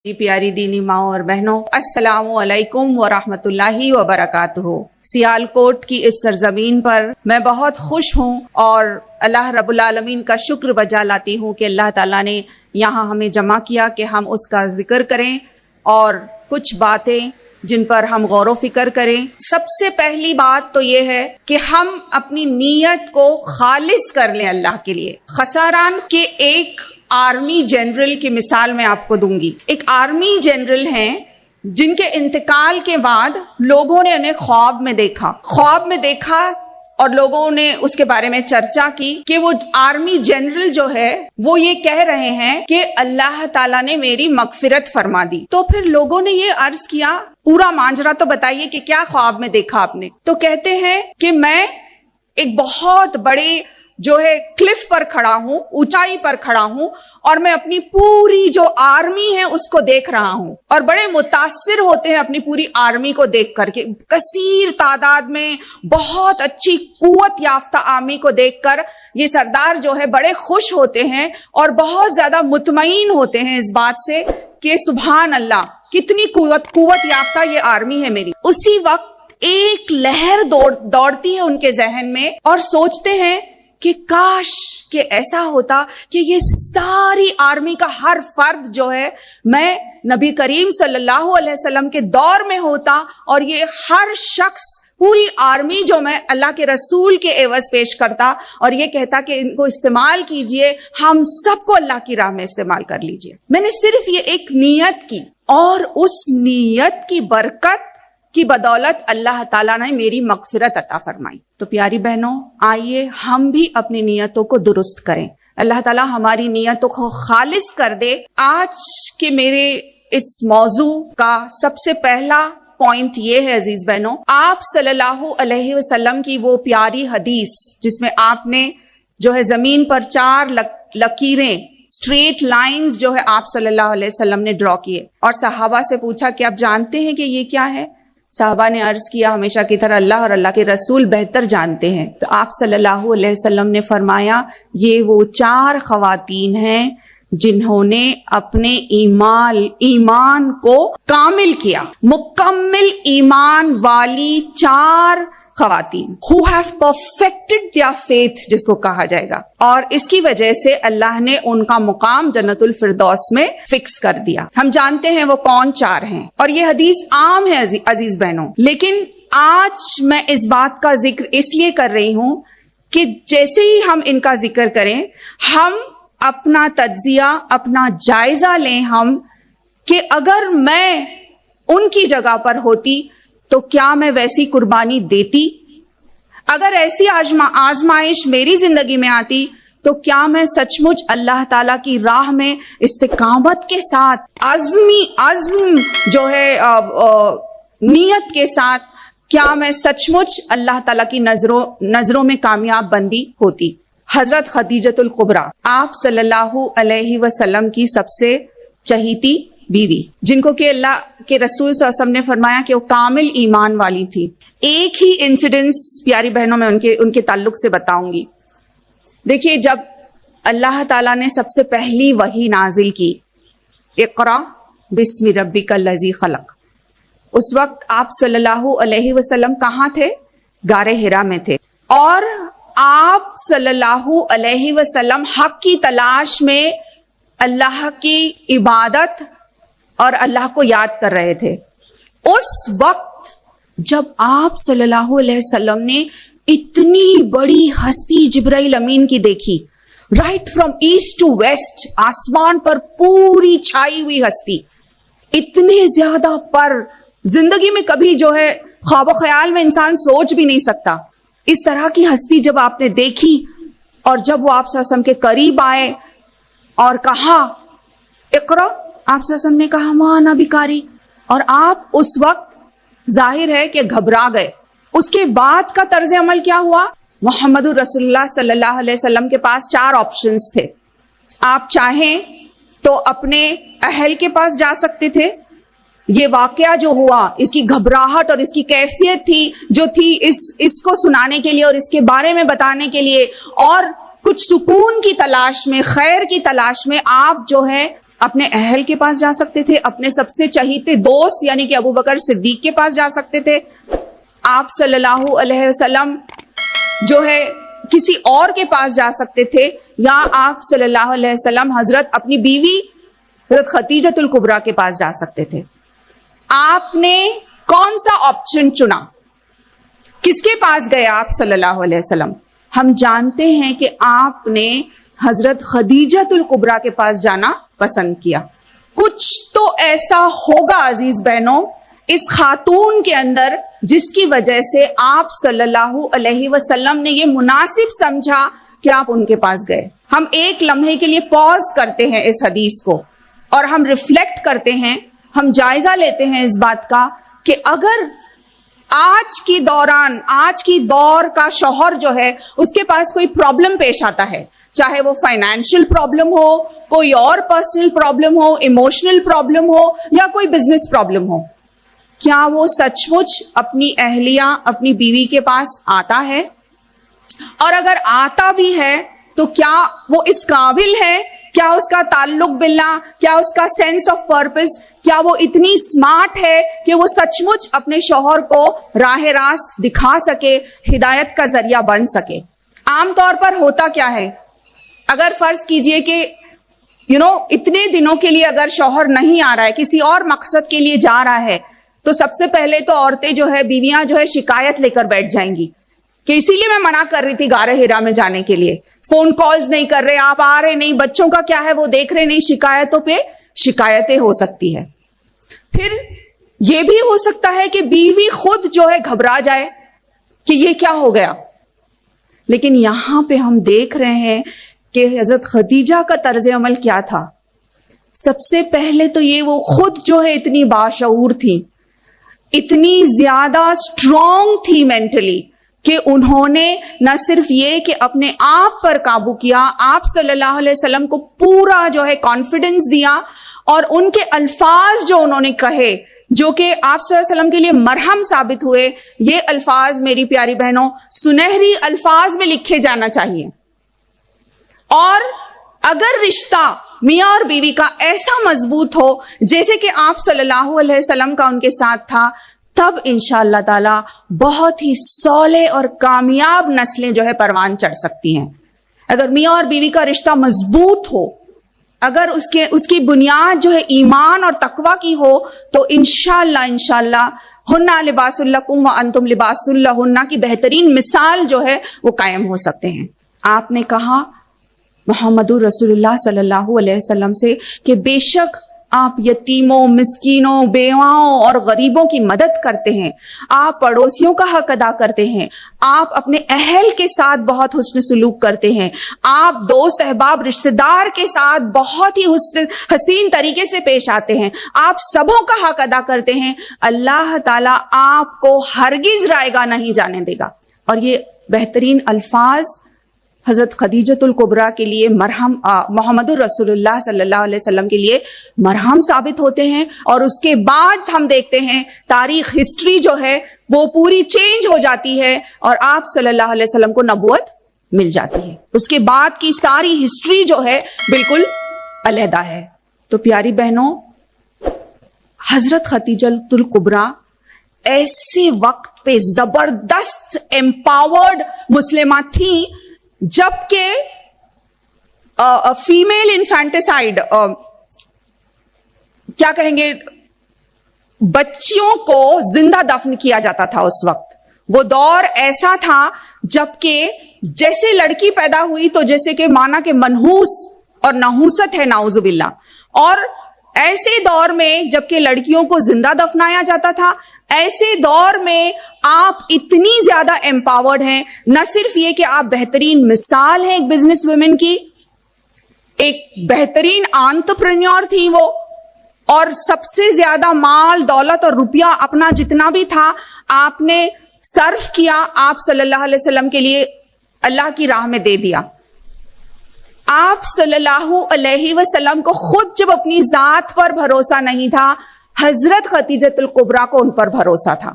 پیاری دینی ماؤں اور بہنوں، السلام علیکم ورحمۃ اللہ وبرکاتہ۔ سیالکوٹ کی اس سرزمین پر میں بہت خوش ہوں اور اللہ رب العالمین کا شکر بجا لاتی ہوں کہ اللہ تعالیٰ نے یہاں ہمیں جمع کیا کہ ہم اس کا ذکر کریں اور کچھ باتیں جن پر ہم غور و فکر کریں۔ سب سے پہلی بات تو یہ ہے کہ ہم اپنی نیت کو خالص کر لیں اللہ کے لیے۔ خساران کے ایک آرمی جنرل کی مثال میں آپ کو دوں گی۔ ایک آرمی جنرل ہیں جن کے انتقال کے بعد لوگوں نے انہیں خواب میں دیکھا اور لوگوں نے اس کے بارے میں چرچا کی کہ وہ آرمی جنرل جو ہے وہ یہ کہہ رہے ہیں کہ اللہ تعالیٰ نے میری مغفرت فرما دی۔ تو پھر لوگوں نے یہ عرض کیا پورا ماجرا تو بتائیے کہ کیا خواب میں دیکھا آپ نے؟ تو کہتے ہیں کہ میں ایک بہت بڑے جو ہے کلف پر کھڑا ہوں، اونچائی پر کھڑا ہوں اور میں اپنی پوری جو آرمی ہے اس کو دیکھ رہا ہوں اور بڑے متاثر ہوتے ہیں اپنی پوری آرمی کو دیکھ کر کے۔ کثیر تعداد میں بہت اچھی قوت یافتہ آرمی کو دیکھ کر یہ سردار جو ہے بڑے خوش ہوتے ہیں اور بہت زیادہ مطمئن ہوتے ہیں اس بات سے کہ سبحان اللہ کتنی قوت یافتہ یہ آرمی ہے میری۔ اسی وقت ایک لہر دوڑتی ہے ان کے ذہن میں اور سوچتے ہیں کہ کاش کہ ایسا ہوتا کہ یہ ساری آرمی کا ہر فرد جو ہے میں نبی کریم صلی اللہ علیہ وسلم کے دور میں ہوتا اور یہ ہر شخص پوری آرمی جو میں اللہ کے رسول کے عوض پیش کرتا اور یہ کہتا کہ ان کو استعمال کیجئے، ہم سب کو اللہ کی راہ میں استعمال کر لیجئے۔ میں نے صرف یہ ایک نیت کی اور اس نیت کی برکت کی بدولت اللہ تعالیٰ نے میری مغفرت عطا فرمائی۔ تو پیاری بہنوں، آئیے ہم بھی اپنی نیتوں کو درست کریں، اللہ تعالیٰ ہماری نیتوں کو خالص کر دے۔ آج کے میرے اس موضوع کا سب سے پہلا پوائنٹ یہ ہے عزیز بہنوں، آپ صلی اللہ علیہ وسلم کی وہ پیاری حدیث جس میں آپ نے جو ہے زمین پر 4 لکیریں اسٹریٹ لائنز جو ہے آپ صلی اللہ علیہ وسلم نے ڈرا کیے اور صحابہ سے پوچھا کہ آپ جانتے ہیں کہ یہ کیا ہے؟ صحابہ نے عرض کیا ہمیشہ کی طرح اللہ اور اللہ کے رسول بہتر جانتے ہیں۔ تو آپ صلی اللہ علیہ وسلم نے فرمایا یہ وہ 4 خواتین ہیں جنہوں نے اپنے ایمان کو کامل کیا، مکمل ایمان والی 4 خواتین who have perfected their faith جس کو کہا جائے گا، اور اس کی وجہ سے اللہ نے ان کا مقام جنت الفردوس میں فکس کر دیا۔ ہم جانتے ہیں وہ کون 4 ہیں اور یہ حدیث عام ہے عزیز بہنوں، لیکن آج میں اس بات کا ذکر اس لیے کر رہی ہوں کہ جیسے ہی ہم ان کا ذکر کریں ہم اپنا تجزیہ، اپنا جائزہ لیں ہم کہ اگر میں ان کی جگہ پر ہوتی تو کیا میں ویسی قربانی دیتی؟ اگر ایسی آزمائش میری زندگی میں آتی تو کیا میں سچ مچ اللہ تعالیٰ کی راہ میں استقامت کے ساتھ عزم جو ہے نیت کے ساتھ کیا میں سچ مچ اللہ تعالیٰ کی نظروں میں کامیاب بندی ہوتی؟ حضرت خدیجۃ الکبریٰ آپ صلی اللہ علیہ وسلم کی سب سے چہیتی بیوی، جن کو کہ اللہ کے رسول صلی اللہ علیہ وسلم نے فرمایا کہ وہ کامل ایمان والی تھی۔ ایک ہی انسیڈنس پیاری بہنوں میں ان کے تعلق سے بتاؤں گی۔ دیکھیے جب اللہ تعالیٰ نے سب سے پہلی وحی نازل کی اقرا بسم ربک الذی خلق، اس وقت آپ صلی اللہ علیہ وسلم کہاں تھے؟ غار حرا میں تھے اور آپ صلی اللہ علیہ وسلم حق کی تلاش میں اللہ کی عبادت اور اللہ کو یاد کر رہے تھے۔ اس وقت جب آپ صلی اللہ علیہ وسلم نے اتنی بڑی ہستی جبرائیل امین کی دیکھی، right from east to west, آسمان پر پوری چھائی ہوئی ہستی، اتنے زیادہ پر زندگی میں کبھی جو ہے خواب و خیال میں انسان سوچ بھی نہیں سکتا، اس طرح کی ہستی جب آپ نے دیکھی اور جب وہ آپ صلی اللہ علیہ وسلم کے قریب آئے اور کہا اقرا، آپ صلی اللہ علیہ وسلم نے کہا ما انا بقاری، اور آپ اس وقت ظاہر ہے کہ گھبرا گئے۔ اس کے بعد کا طرز عمل کیا ہوا؟ محمد رسول اللہ صلی اللہ علیہ وسلم کے پاس 4 آپشنز تھے۔ آپ چاہیں تو اپنے اہل کے پاس جا سکتے تھے، یہ واقعہ جو ہوا اس کی گھبراہٹ اور اس کی کیفیت تھی اس کو سنانے کے لیے اور اس کے بارے میں بتانے کے لیے، اور کچھ سکون کی تلاش میں، خیر کی تلاش میں آپ جو ہے اپنے اہل کے پاس جا سکتے تھے, اپنے سب سے چہیتے دوست یعنی کہ ابو بکر صدیق کے پاس جا سکتے تھے. آپ صلی اللہ علیہ وسلم جو ہے کسی اور کے پاس جا سکتے تھے, یا آپ صلی اللہ علیہ وسلم حضرت اپنی بیوی حضرت خدیجۃ الکبریٰ کے پاس جا سکتے تھے. آپ نے کون سا آپشن چنا؟ کس کے پاس گئے آپ صلی اللہ علیہ وسلم؟ ہم جانتے ہیں کہ آپ نے حضرت خدیجۃ الکبریٰ کے پاس جانا پسند کیا. کچھ تو ایسا ہوگا عزیز بہنوں اس خاتون کے اندر جس کی وجہ سے آپ صلی اللہ علیہ وسلم نے یہ مناسب سمجھا کہ آپ ان کے پاس گئے. ہم ایک لمحے کے لیے پاز کرتے ہیں اس حدیث کو اور ہم ریفلیکٹ کرتے ہیں, ہم جائزہ لیتے ہیں اس بات کا کہ اگر آج کی دور کا شوہر جو ہے اس کے پاس کوئی پرابلم پیش آتا ہے, چاہے وہ فائنینشیل پرابلم ہو, کوئی اور پرسنل پرابلم ہو, ایموشنل پرابلم ہو, یا کوئی بزنس پرابلم ہو, کیا وہ سچ مچ اپنی اہلیہ اپنی بیوی کے پاس آتا ہے؟ اور اگر آتا بھی ہے تو کیا وہ اس قابل ہے؟ کیا اس کا تعلق باللہ, کیا اس کا سینس آف پرپس, کیا وہ اتنی سمارٹ ہے کہ وہ سچ مچ اپنے شوہر کو راہ راست دکھا سکے, ہدایت کا ذریعہ بن سکے؟ عام طور پر ہوتا کیا ہے, اگر فرض کیجئے کہ اتنے دنوں کے لیے اگر شوہر نہیں آ رہا ہے, کسی اور مقصد کے لیے جا رہا ہے, تو سب سے پہلے تو عورتیں جو ہے, بیویاں جو ہے شکایت لے کر بیٹھ جائیں گی کہ اسی لیے میں منع کر رہی تھی غار حرا میں جانے کے لیے, فون کالز نہیں کر رہے, آپ آ رہے نہیں, بچوں کا کیا ہے وہ دیکھ رہے نہیں, شکایتوں پہ شکایتیں ہو سکتی ہے. پھر یہ بھی ہو سکتا ہے کہ بیوی خود جو ہے گھبرا جائے کہ یہ کیا ہو گیا. لیکن یہاں پہ ہم دیکھ رہے ہیں کہ حضرت خدیجہ کا طرز عمل کیا تھا. سب سے پہلے تو یہ وہ خود جو ہے اتنی باشعور تھی, اتنی زیادہ اسٹرانگ تھی مینٹلی, کہ انہوں نے نہ صرف یہ کہ اپنے آپ پر قابو کیا, آپ صلی اللہ علیہ وسلم کو پورا جو ہے کانفیڈنس دیا, اور ان کے الفاظ جو انہوں نے کہے جو کہ آپ صلی اللہ علیہ وسلم کے لیے مرہم ثابت ہوئے, یہ الفاظ میری پیاری بہنوں سنہری الفاظ میں لکھے جانا چاہیے. اور اگر رشتہ میاں اور بیوی کا ایسا مضبوط ہو جیسے کہ آپ صلی اللہ علیہ وسلم کا ان کے ساتھ تھا, تب انشاءاللہ تعالی بہت ہی صالح اور کامیاب نسلیں جو ہے پروان چڑھ سکتی ہیں. اگر میاں اور بیوی کا رشتہ مضبوط ہو, اگر اس کی بنیاد جو ہے ایمان اور تقوی کی ہو, تو انشاءاللہ ہنہ لباس لکم وانتم لباس لہن کی بہترین مثال جو ہے وہ قائم ہو سکتے ہیں. آپ نے کہا محمد رسول اللہ صلی اللہ علیہ وسلم سے کہ بے شک آپ یتیموں, مسکینوں, بیواؤں اور غریبوں کی مدد کرتے ہیں, آپ پڑوسیوں کا حق ادا کرتے ہیں, آپ اپنے اہل کے ساتھ بہت حسن سلوک کرتے ہیں, آپ دوست احباب رشتہ دار کے ساتھ بہت ہی حسین طریقے سے پیش آتے ہیں, آپ سبوں کا حق ادا کرتے ہیں. اللہ تعالیٰ آپ کو ہرگز رائیگاں نہیں جانے دے گا. اور یہ بہترین الفاظ حضرت خدیجۃ الکبریٰ کے لیے مرہم, محمد رسول اللہ صلی اللہ علیہ وسلم کے لیے مرہم ثابت ہوتے ہیں. اور اس کے بعد ہم دیکھتے ہیں تاریخ, ہسٹری جو ہے وہ پوری چینج ہو جاتی ہے, اور آپ صلی اللہ علیہ وسلم کو نبوت مل جاتی ہے. اس کے بعد کی ساری ہسٹری جو ہے بالکل علیحدہ ہے. تو پیاری بہنوں, حضرت خدیجۃ الکبریٰ ایسے وقت پہ زبردست امپاورڈ مسلمہ تھیں جبکہ فیمیل انفینٹیسائڈ, کیا کہیں گے, بچیوں کو زندہ دفن کیا جاتا تھا اس وقت. وہ دور ایسا تھا جبکہ جیسے لڑکی پیدا ہوئی تو جیسے کہ مانا کہ منحوس اور نحوست ہے نعوذ باللہ, اور ایسے دور میں جبکہ لڑکیوں کو زندہ دفنایا جاتا تھا, ایسے دور میں آپ اتنی زیادہ امپاورڈ ہیں. نہ صرف یہ کہ آپ بہترین مثال ہیں ایک بزنس ویمن کی, ایک بہترین انٹرپرینیور تھی وہ, اور سب سے زیادہ مال دولت اور روپیہ اپنا جتنا بھی تھا آپ نے صرف کیا, آپ صلی اللہ علیہ وسلم کے لیے اللہ کی راہ میں دے دیا. آپ صلی اللہ علیہ وسلم کو خود جب اپنی ذات پر بھروسہ نہیں تھا, حضرت خدیجۃ الکبریٰ کو ان پر بھروسہ تھا.